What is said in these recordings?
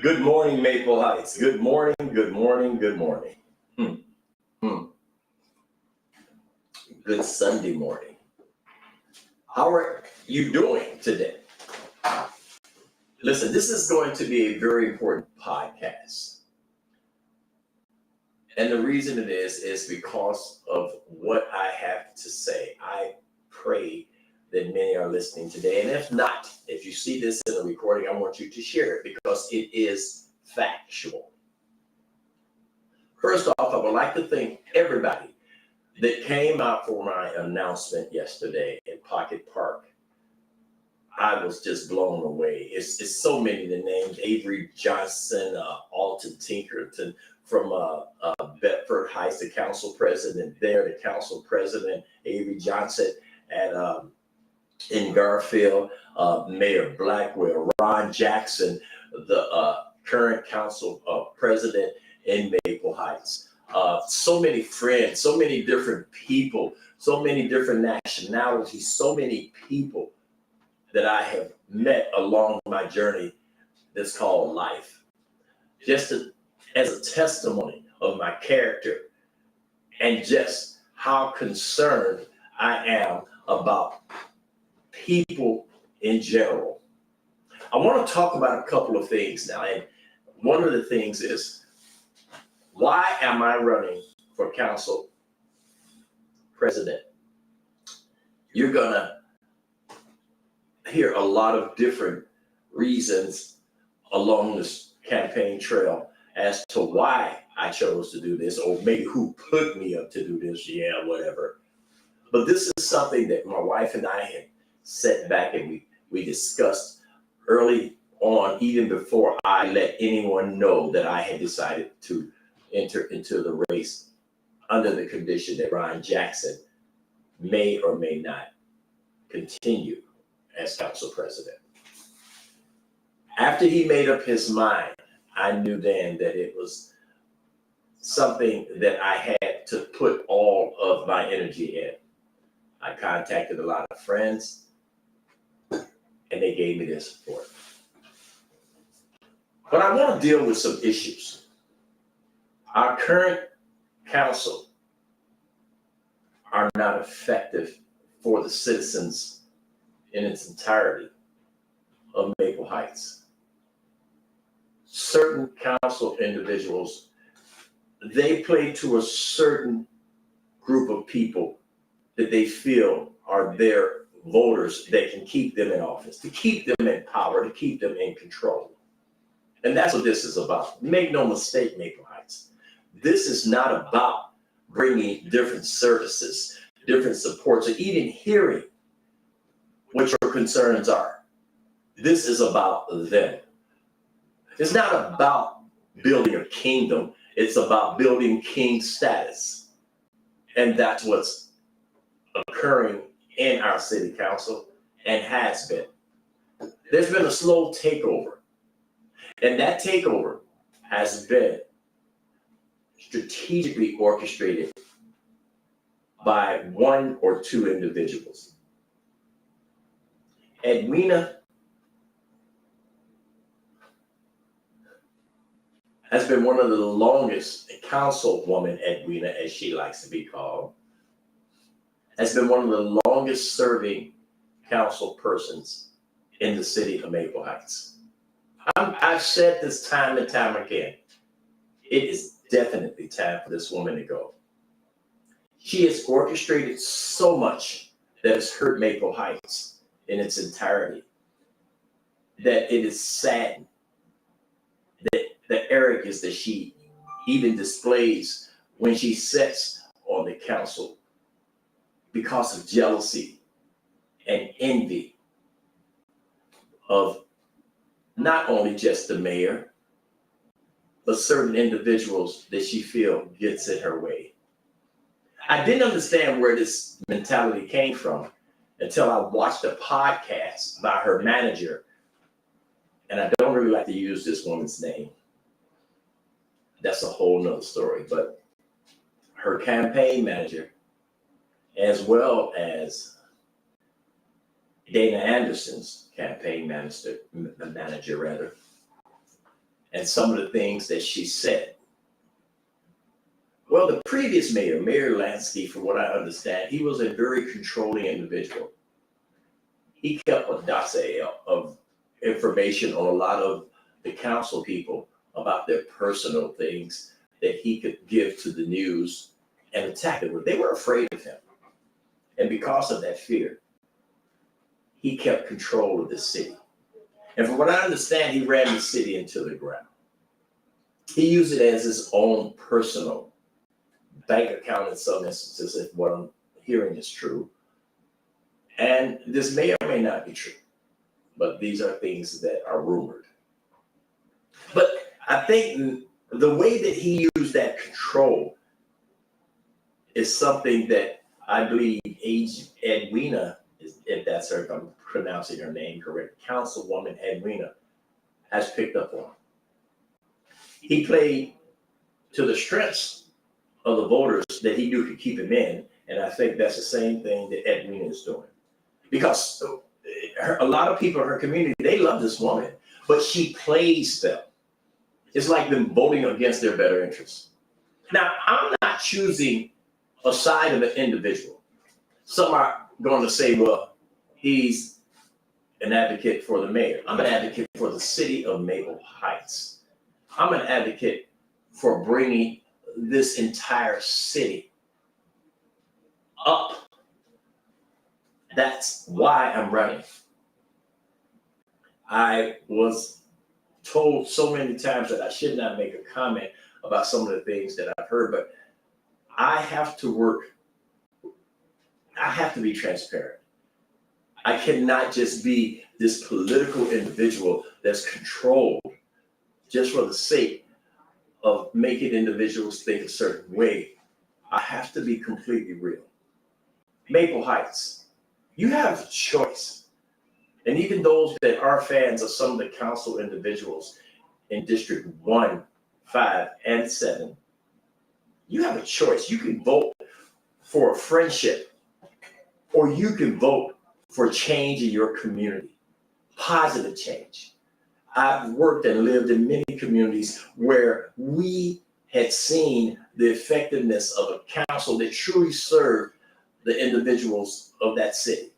Good morning, Maple Heights. Good morning, good morning, good morning. Hmm. Hmm. Good Sunday morning. How are you doing today? Listen, this is going to be a very important podcast. And the reason it is because of what I have to say. I pray that many are listening today. And if not, if you see this in a recording, I want you to share it because it is factual. First off, I would like to thank everybody that came out for my announcement yesterday in Pocket Park. I was just blown away. It's so many the names: Avery Johnson, Alton Tinkerton from Bedford Heights, the council president there, the council president, Avery Johnson at in Garfield, Mayor Blackwell, Ron Jackson, the current council president in Maple Heights. So many friends, so many different people, so many different nationalities, so many people that I have met along my journey that's called life. Just as a testimony of my character and just how concerned I am about people in general. I want to talk about a couple of things now. And one of the things is, why am I running for council president? You're going to hear a lot of different reasons along this campaign trail as to why I chose to do this, or maybe who put me up to do this, whatever. But this is something that my wife and I had sat back and we discussed early on, even before I let anyone know that I had decided to enter into the race under the condition that Ron Jackson may or may not continue as council president. After he made up his mind, I knew then that it was something that I had to put all of my energy in. I contacted a lot of friends, and they gave me their support. But I want to deal with some issues. Our current council are not effective for the citizens in its entirety of Maple Heights. Certain council individuals, they play to a certain group of people that they feel are their voters that can keep them in office, to keep them in power, to keep them in control. And that's what this is about. Make no mistake, Maple Heights. This is not about bringing different services, different supports, or even hearing what your concerns are. This is about them. It's not about building a kingdom. It's about building king status. And that's what's occurring in our city council and has been. There's been a slow takeover. And that takeover has been strategically orchestrated by one or two individuals. Edwina has been one of the longest, councilwoman Edwina, as she likes to be called, has been one of the longest serving council persons in the city of Maple Heights. I've said this time and time again. It is definitely time for this woman to go. She has orchestrated so much that has hurt Maple Heights in its entirety, that it is sad that the arrogance that she even displays when she sits on the council because of jealousy and envy of not only just the mayor, but certain individuals that she feels gets in her way. I didn't understand where this mentality came from until I watched a podcast by her manager, and I don't really like to use this woman's name. That's a whole nother story, but her campaign manager, as well as Dana Anderson's campaign manager, and some of the things that she said. Well, the previous mayor, Mayor Lansky, from what I understand, he was a very controlling individual. He kept a dossier of information on a lot of the council people about their personal things that he could give to the news and attack it. They were afraid of him. And because of that fear, he kept control of the city. And from what I understand, he ran the city into the ground. He used it as his own personal bank account in some instances, if what I'm hearing is true. And this may or may not be true, but these are things that are rumored. But I think the way that he used that control is something that I believe Edwina, if that's her, if I'm pronouncing her name correct, Councilwoman Edwina, has picked up on. He played to the strengths of the voters that he knew could keep him in, and I think that's the same thing that Edwina is doing. Because a lot of people in her community, they love this woman, but she plays them. It's like them voting against their better interests. Now, I'm not choosing a side of an individual. Some are going to say, well, he's an advocate for the mayor. I'm an advocate for the city of Maple Heights. I'm an advocate for bringing this entire city up. That's why I'm running. I was told so many times that I should not make a comment about some of the things that I've heard, but I have to work. I have to be transparent. I cannot just be this political individual that's controlled just for the sake of making individuals think a certain way. I have to be completely real. Maple Heights, you have a choice. And even those that are fans of some of the council individuals in District 1, 5, and 7, you have a choice. You can vote for a friendship, or you can vote for change in your community, positive change. I've worked and lived in many communities where we had seen the effectiveness of a council that truly served the individuals of that city.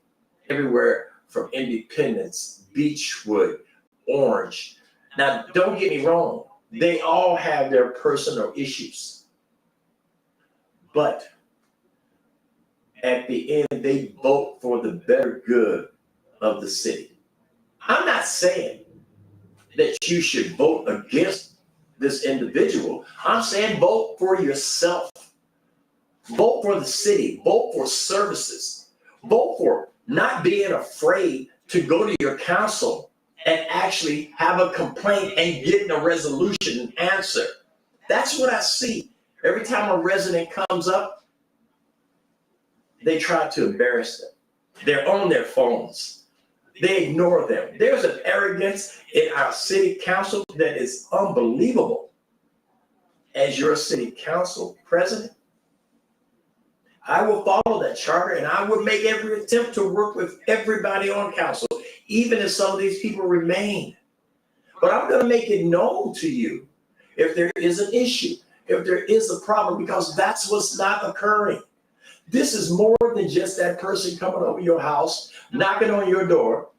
Everywhere from Independence, Beechwood, Orange. Now, don't get me wrong. They all have their personal issues. But at the end, they vote for the better good of the city. I'm not saying that you should vote against this individual. I'm saying vote for yourself. Vote for the city. Vote for services. Vote for not being afraid to go to your council and actually have a complaint and getting a resolution and answer. That's what I see. Every time a resident comes up, they try to embarrass them. They're on their phones. They ignore them. There's an arrogance in our city council that is unbelievable. As your city council president, I will follow that charter and I will make every attempt to work with everybody on council, even if some of these people remain. But I'm going to make it known to you if there is an issue, if there is a problem, because that's what's not occurring. This is more than just that person coming over your house, knocking on your door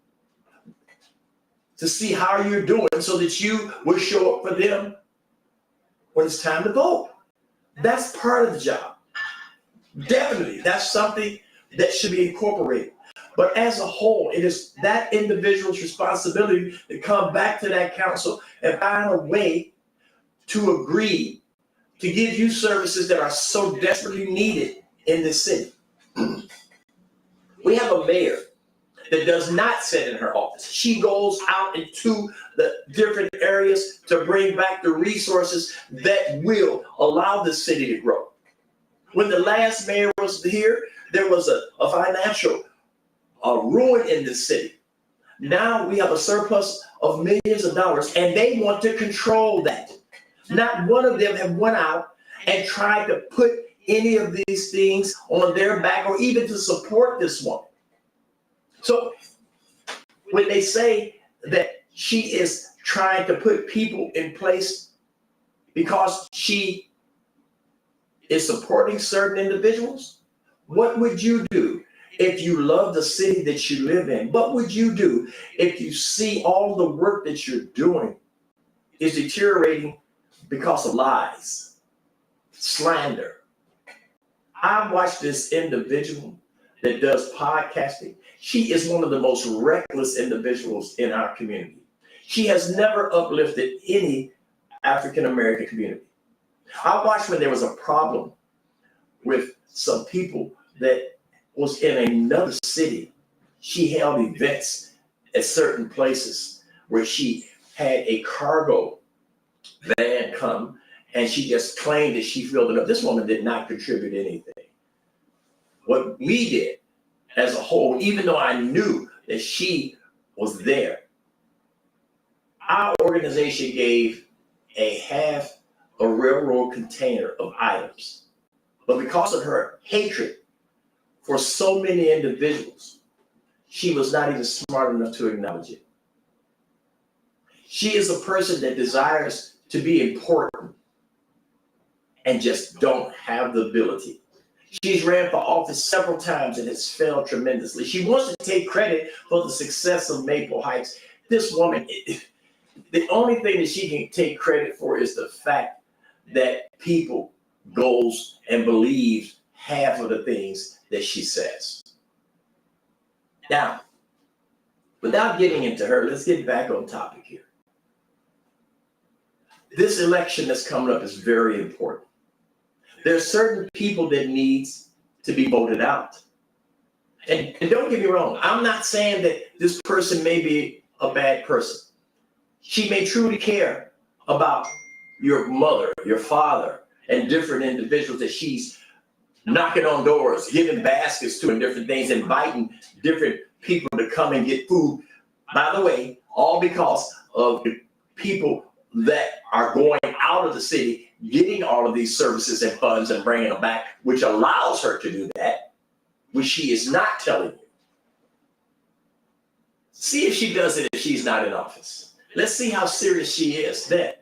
to see how you're doing so that you will show up for them when it's time to vote. That's part of the job. Definitely, that's something that should be incorporated. But as a whole, it is that individual's responsibility to come back to that council and find a way to agree to give you services that are so desperately needed in this city. We have a mayor that does not sit in her office. She goes out into the different areas to bring back the resources that will allow the city to grow. When the last mayor was here, there was a financial ruin in the city. Now we have a surplus of millions of dollars, and they want to control that. Not one of them have went out and tried to put any of these things on their back or even to support this woman. So when they say that she is trying to put people in place because she is supporting certain individuals? What would you do if you love the city that you live in? What would you do if you see all the work that you're doing is deteriorating because of lies, slander? I watched this individual that does podcasting. She is one of the most reckless individuals in our community. She has never uplifted any African American community. I watched when there was a problem with some people that was in another city. She held events at certain places where she had a cargo van come and she just claimed that she filled it up. This woman did not contribute anything. What we did as a whole, even though I knew that she was there, our organization gave a half a railroad container of items. But because of her hatred for so many individuals, she was not even smart enough to acknowledge it. She is a person that desires to be important and just don't have the ability. She's ran for office several times and has failed tremendously. She wants to take credit for the success of Maple Heights. This woman, the only thing that she can take credit for is the fact that people goes and believes half of the things that she says. Now, without getting into her, let's get back on topic here. This election that's coming up is very important. There are certain people that needs to be voted out. And don't get me wrong, I'm not saying that this person may be a bad person. She may truly care about your mother, your father, and different individuals that she's knocking on doors, giving baskets to and different things, inviting different people to come and get food. By the way, all because of the people that are going out of the city, getting all of these services and funds and bringing them back, which allows her to do that, which she is not telling you. See if she does it if she's not in office. Let's see how serious she is then.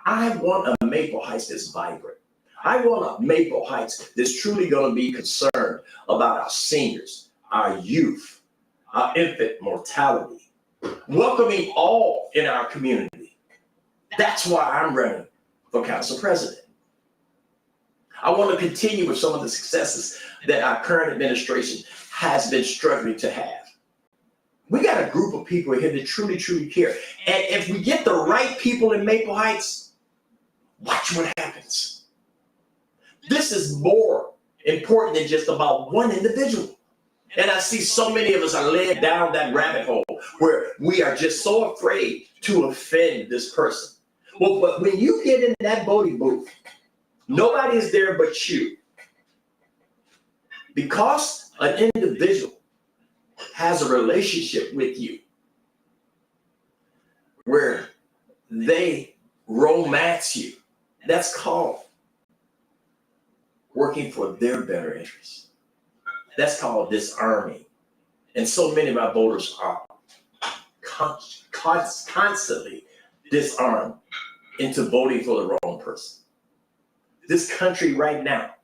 I want a Maple Heights that's vibrant. I want a Maple Heights that's truly going to be concerned about our seniors, our youth, our infant mortality, welcoming all in our community. That's why I'm running for council president. I want to continue with some of the successes that our current administration has been struggling to have. We got a group of people here that truly, truly care. And if we get the right people in Maple Heights, watch what happens. This is more important than just about one individual. And I see so many of us are led down that rabbit hole where we are just so afraid to offend this person. Well, but when you get in that voting booth, nobody is there but you. Because an individual has a relationship with you where they romance you, that's called working for their better interests. That's called disarming. And so many of our voters are constantly disarmed into voting for the wrong person. This country right now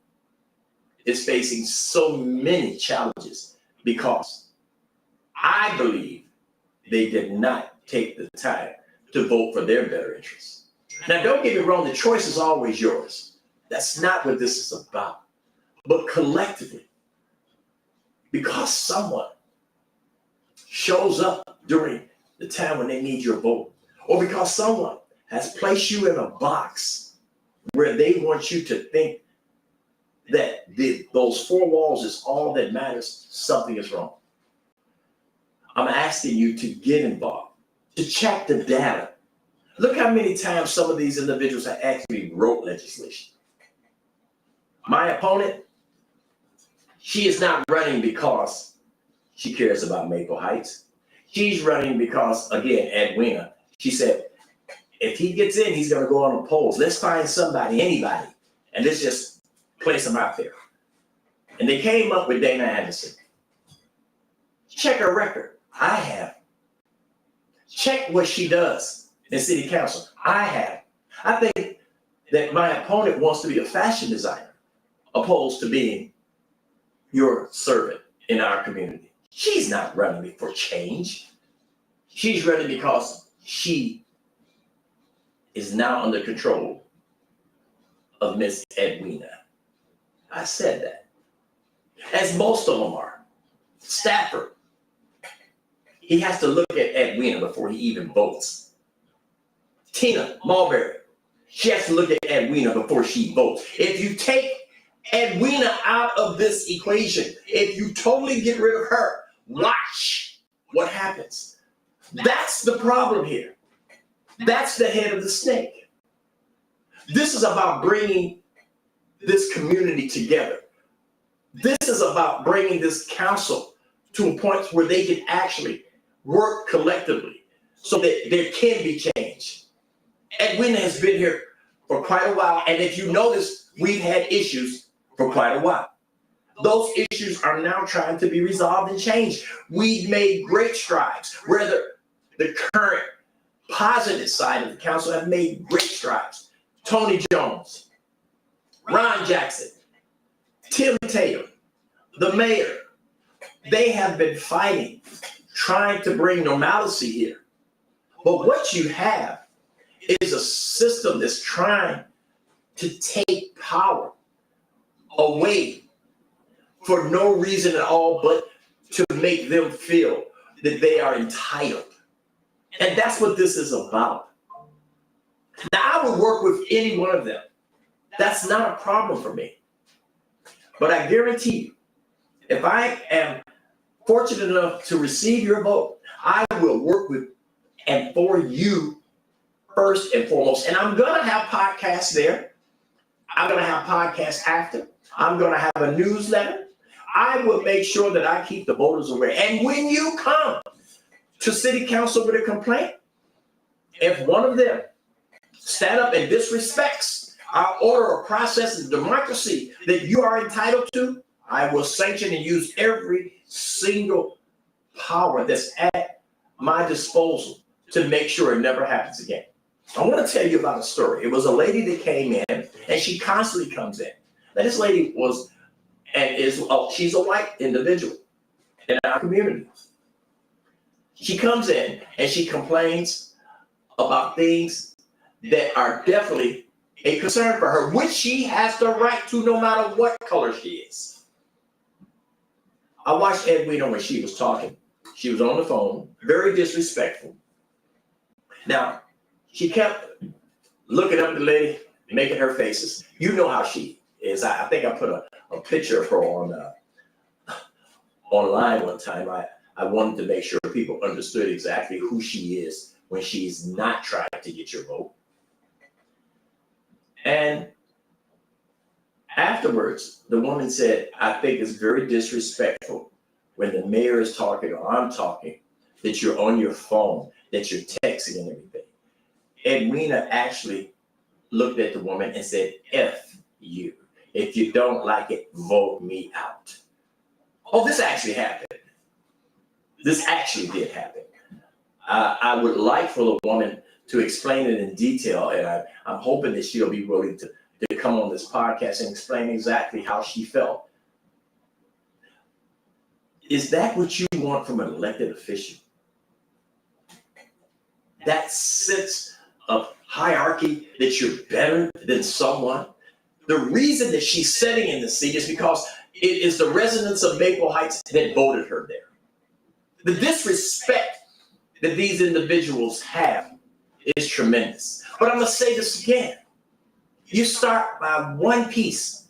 is facing so many challenges because I believe they did not take the time to vote for their better interests. Now, don't get me wrong, the choice is always yours. That's not what this is about. But collectively, because someone shows up during the time when they need your vote, or because someone has placed you in a box where they want you to think that those four walls is all that matters, something is wrong. I'm asking you to get involved, to check the data. Look how many times some of these individuals have actually wrote legislation. My opponent, she is not running because she cares about Maple Heights. She's running because, again, Edwina, she said, if he gets in, he's going to go on the polls. Let's find somebody, anybody, and let's just place them out there. And they came up with Dana Anderson. Check her record. I have. Check what she does. in city council. I have. I think that my opponent wants to be a fashion designer opposed to being your servant in our community. She's not running for change. She's running because she is now under control of Miss Edwina. I said that. As most of them are. Stafford, he has to look at Edwina before he even votes. Tina Mulberry, she has to look at Edwina before she votes. If you take Edwina out of this equation, if you totally get rid of her, watch what happens. That's the problem here. That's the head of the snake. This is about bringing this community together. This is about bringing this council to a point where they can actually work collectively so that there can be change. Edwina has been here for quite a while, and if you notice, we've had issues for quite a while. Those issues are now trying to be resolved and changed. We've made great strides. Whether the current positive side of the council have made great strides. Tony Jones, Ron Jackson, Tim Taylor, the mayor, they have been fighting, trying to bring normalcy here. But what you have is a system that's trying to take power away for no reason at all but to make them feel that they are entitled. And that's what this is about. Now, I would work with any one of them. That's not a problem for me. But I guarantee you, if I am fortunate enough to receive your vote, I will work with and for you first and foremost. And I'm going to have podcasts there. I'm going to have podcasts after. I'm going to have a newsletter. I will make sure that I keep the voters aware. And when you come to city council with a complaint, if one of them stand up and disrespects our order or process and democracy that you are entitled to, I will sanction and use every single power that's at my disposal to make sure it never happens again. I want to tell you about a story. It was a lady that came in, and she constantly comes in. Now, this lady was and is, she's a white individual in our community. She comes in and she complains about things that are definitely a concern for her, which she has the right to no matter what color she is. I watched Edwina when she was talking. She was on the phone, very disrespectful. Now, she kept looking up at the lady, making her faces. You know how she is. I think I put a picture of her on online one time. I wanted to make sure people understood exactly who she is when she's not trying to get your vote. And afterwards, the woman said, I think it's very disrespectful when the mayor is talking or I'm talking, that you're on your phone, that you're texting and everything. Edwina actually looked at the woman and said, F you. If you don't like it, vote me out. Oh, this actually happened. This actually did happen. I would like for the woman to explain it in detail, and I'm hoping that she'll be willing to come on this podcast and explain exactly how she felt. Is that what you want from an elected official? That sense of hierarchy that you're better than someone? The reason that she's sitting in the seat is because it is the residents of Maple Heights that voted her there. The disrespect that these individuals have is tremendous. But I'm going to say this again. You start by one piece.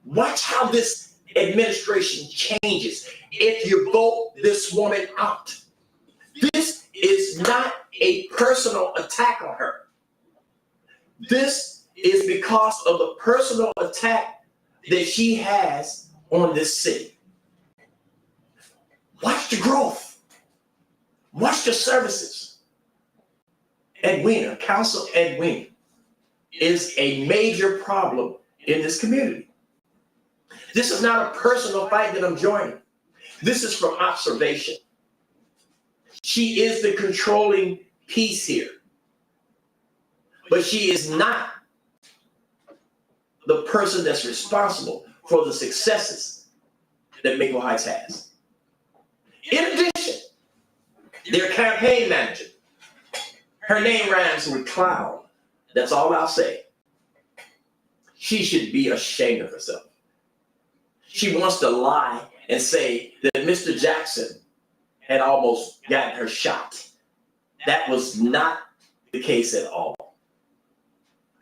Watch how this administration changes if you vote this woman out. This is not a personal attack on her. This is because of the personal attack that she has on this city. Watch the growth. Watch the services. Edwina, Council Edwina, is a major problem in this community. This is not a personal fight that I'm joining. This is from observation. She is the controlling piece here. but she is not the person that's responsible for the successes that Maple Heights has. In addition, their campaign manager, her name rhymes with clown. That's all I'll say. She should be ashamed of herself. She wants to lie and say that Mr. Jackson had almost gotten her shot. That was not the case at all.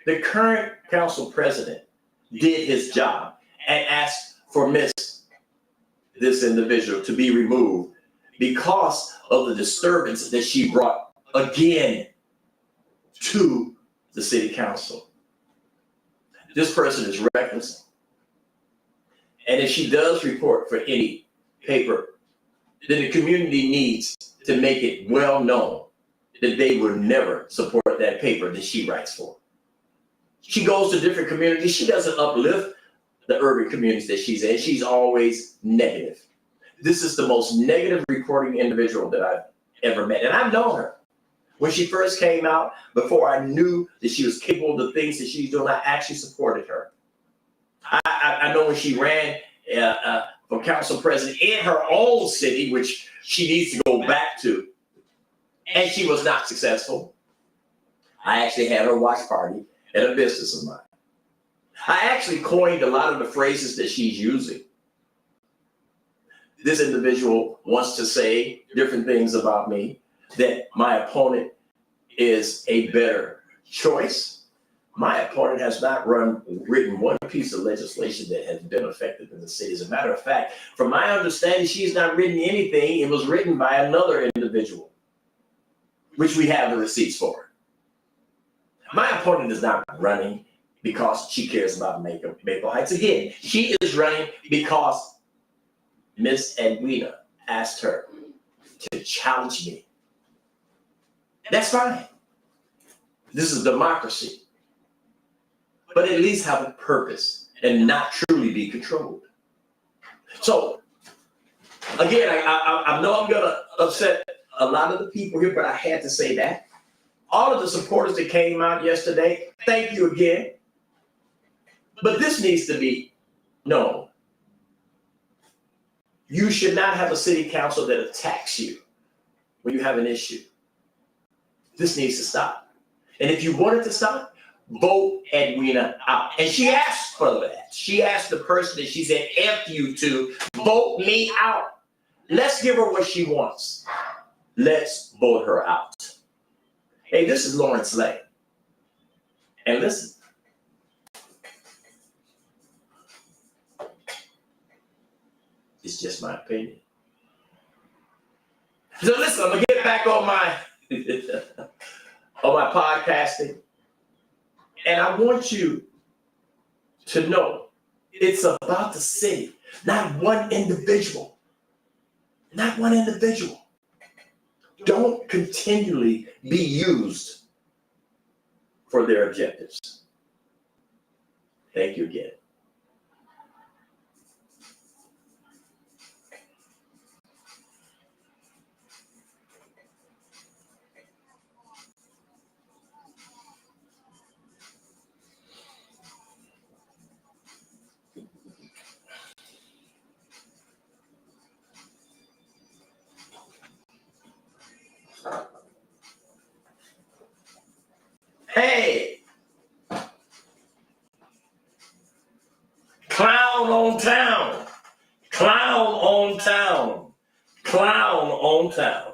The current council president did his job and asked for this individual to be removed because of the disturbance that she brought again to the city council. This person is reckless. And if she does report for any paper, then the community needs to make it well known that they will never support that paper that she writes for. She goes to different communities. She doesn't uplift the urban communities that she's in. She's always negative. This is the most negative reporting individual that I've ever met. And I've known her. When she first came out, before I knew that she was capable of the things that she's doing, I actually supported her. I know when she ran for council president in her own city, which she needs to go back to, and she was not successful. I actually had her watch party at a business of mine. I actually coined a lot of the phrases that she's using. This individual wants to say different things about me, that my opponent is a better choice. My opponent has not written one piece of legislation that has been effective in the city. As a matter of fact, from my understanding, she's not written anything. It was written by another individual, which we have the receipts for. My opponent is not running because she cares about Maple Heights. Again, she is running because Miss Edwina asked her to challenge me. That's fine. This is democracy. But at least have a purpose and not truly be controlled. So, again, I know I'm going to upset a lot of the people here, but I had to say that. All of the supporters that came out yesterday, thank you again. But this needs to be known. You should not have a city council that attacks you when you have an issue. This needs to stop. And if you want it to stop, vote Edwina out. And she asked for that. She asked the person that she said F you to, vote me out. Let's give her what she wants. Let's vote her out. Hey, this is Lawrence Lane. And listen. It's just my opinion. So listen, I'm gonna get back on my on my podcasting. And I want you to know it's about the city, not one individual. Not one individual. Don't continually be used for their objectives. Thank you again. Hey, clown on town, clown on town, clown on town.